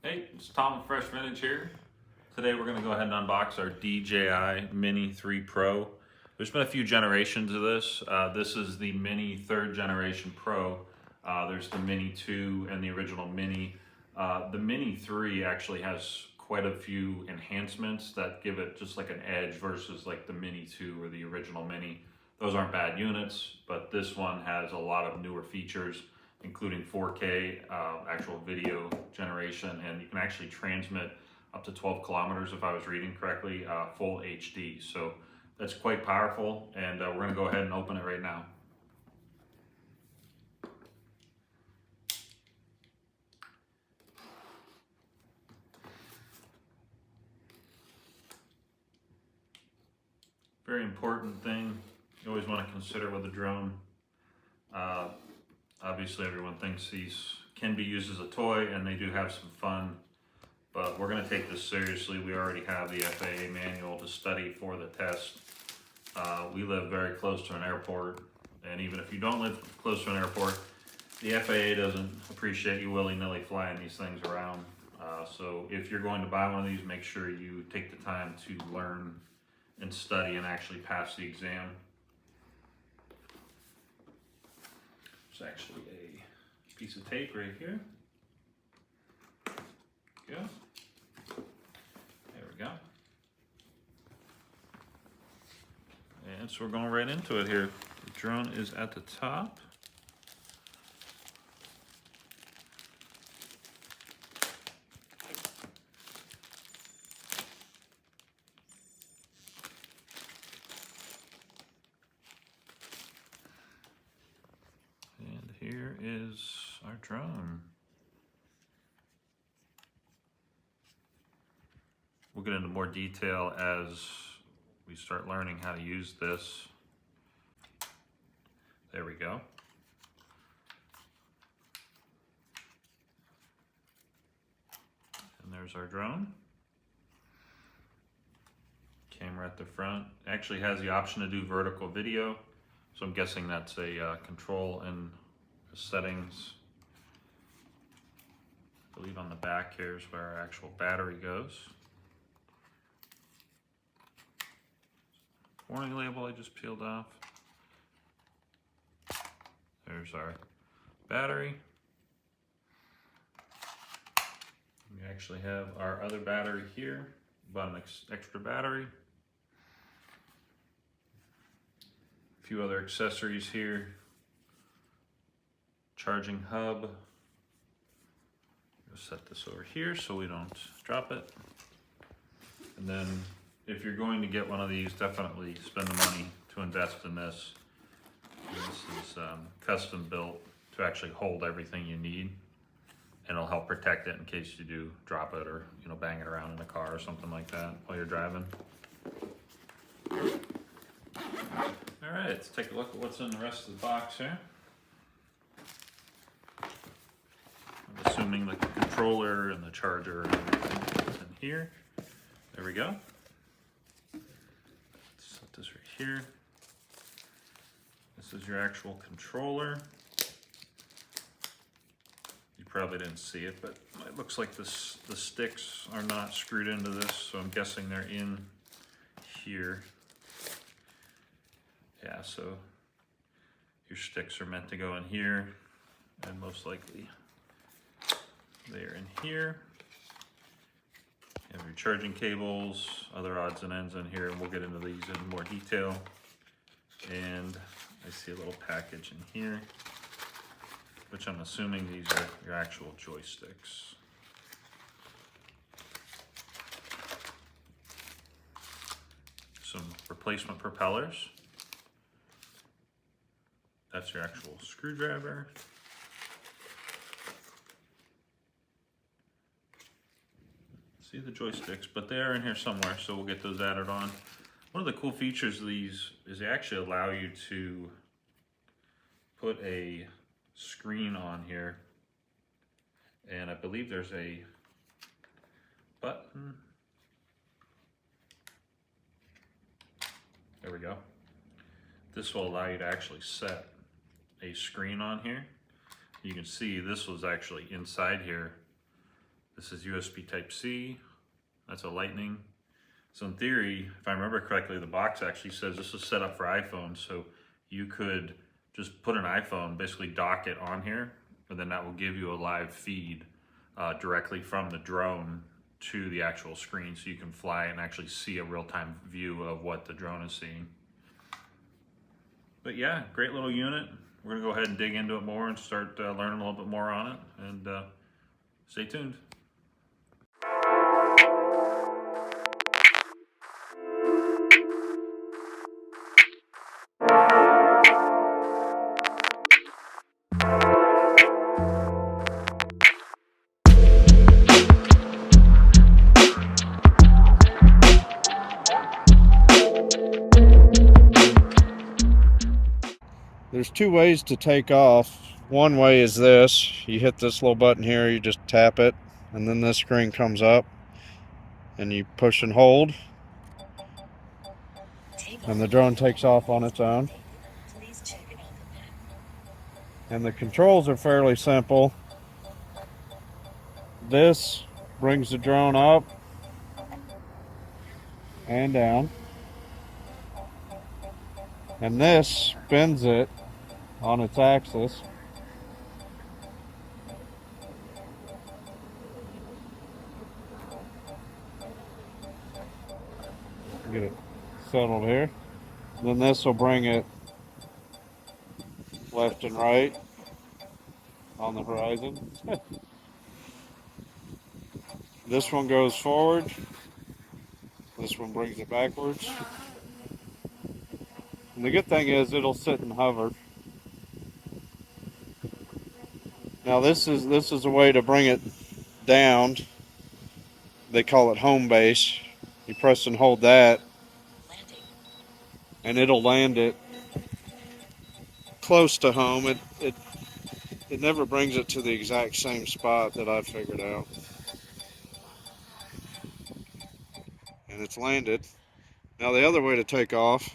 Hey, it's Tom with Fresh Vintage here. Today we're going to go ahead and unbox our DJI Mini 3 Pro. There's been a few generations of this. This is the Mini 3rd generation Pro. There's the Mini 2 and the original Mini. The Mini 3 actually has quite a few enhancements that give it just like an edge versus like the Mini 2 or the original Mini. Those aren't bad units, but this one has a lot of newer features, including 4K actual video generation, and you can actually transmit up to 12 kilometers if I was reading correctly, full HD. So that's quite powerful, and we're gonna go ahead and open it right now. Very important thing you always want to consider with a drone. Obviously everyone thinks these can be used as a toy, and they do have some fun, but we're going to take this seriously. We already have the FAA manual to study for the test. We live very close to an airport, and even if you don't live close to an airport, the FAA doesn't appreciate you willy-nilly flying these things around. So if you're going to buy one of these, make sure you take the time to learn and study and actually pass the exam. There's actually a piece of tape right here. Go. There we go. And so we're going right into it here. The drone is at the top. And here is our drone. We'll get into more detail as we start learning how to use this. There we go. And there's our drone. Camera at the front. Actually has the option to do vertical video, so I'm guessing that's a control in the settings. I believe on the back here is where our actual battery goes. Warning label I just peeled off. There's our battery. We actually have our other battery here. Bought an extra battery. A few other accessories here. Charging hub. We'll set this over here so we don't drop it. And then if you're going to get one of these, definitely spend the money to invest in this. This is custom built to actually hold everything you need, and it'll help protect it in case you do drop it or bang it around in a car or something like that while you're driving. All right, let's take a look at what's in the rest of the box here. I'm assuming the controller and the charger and everything is in here. There we go. Set this right here. This is your actual controller. You probably didn't see it, but it looks like the sticks are not screwed into this, so I'm guessing they're in here. Yeah, so your sticks are meant to go in here, and most likely they're in here. You have your charging cables, other odds and ends in here, and we'll get into these in more detail. And I see a little package in here, which I'm assuming these are your actual joysticks. Some replacement propellers. That's your actual screwdriver. See the joysticks, but they are in here somewhere, so we'll get those added on. One of the cool features of these is they actually allow you to put a screen on here, and I believe there's a button. There we go. This will allow you to actually set a screen on here. You can see this was actually inside here. This is USB Type-C. That's a Lightning. So in theory, if I remember correctly, the box actually says this is set up for iPhone, so you could just put an iPhone, basically dock it on here, and then that will give you a live feed directly from the drone to the actual screen, so you can fly and actually see a real-time view of what the drone is seeing. But yeah, great little unit. We're gonna go ahead and dig into it more and start learning a little bit more on it, and stay tuned. There's two ways to take off. One way is this. You hit this little button here, you just tap it, and then this screen comes up, and you push and hold, and the drone takes off on its own. And the controls are fairly simple. This brings the drone up and down, and this spins it on its axis. Get it settled here. Then this will bring it left and right on the horizon. This one goes forward. This one brings it backwards. And the good thing is it'll sit and hover. Now this is a way to bring it down. They call it home base. You press and hold that, and it'll land it close to home. It never brings it to the exact same spot that I figured out. And it's landed. Now the other way to take off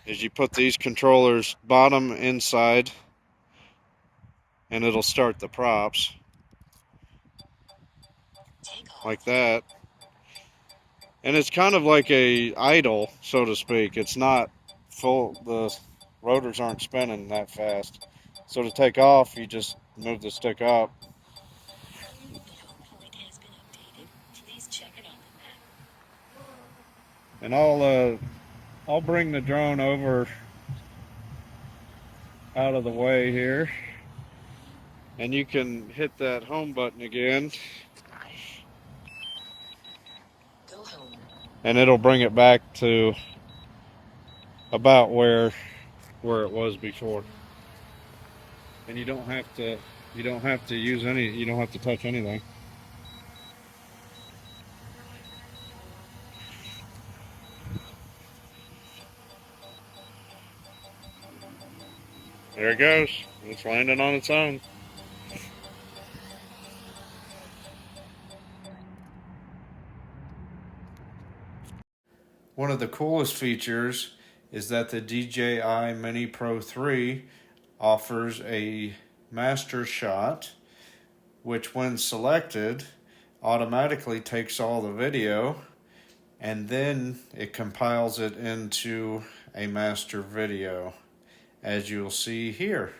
is you put these controllers bottom inside, and it'll start the props like that. And it's kind of like a idle, so to speak. It's not full, the rotors aren't spinning that fast. So to take off, you just move the stick up. And I'll bring the drone over out of the way here, and you can hit that home button again, and it'll bring it back to about where it was before. And you don't have to use any, you don't have to touch anything. There it goes. It's landing on its own. One of the coolest features is that the DJI Mini Pro 3 offers a master shot, which when selected automatically takes all the video, and then it compiles it into a master video, as you'll see here.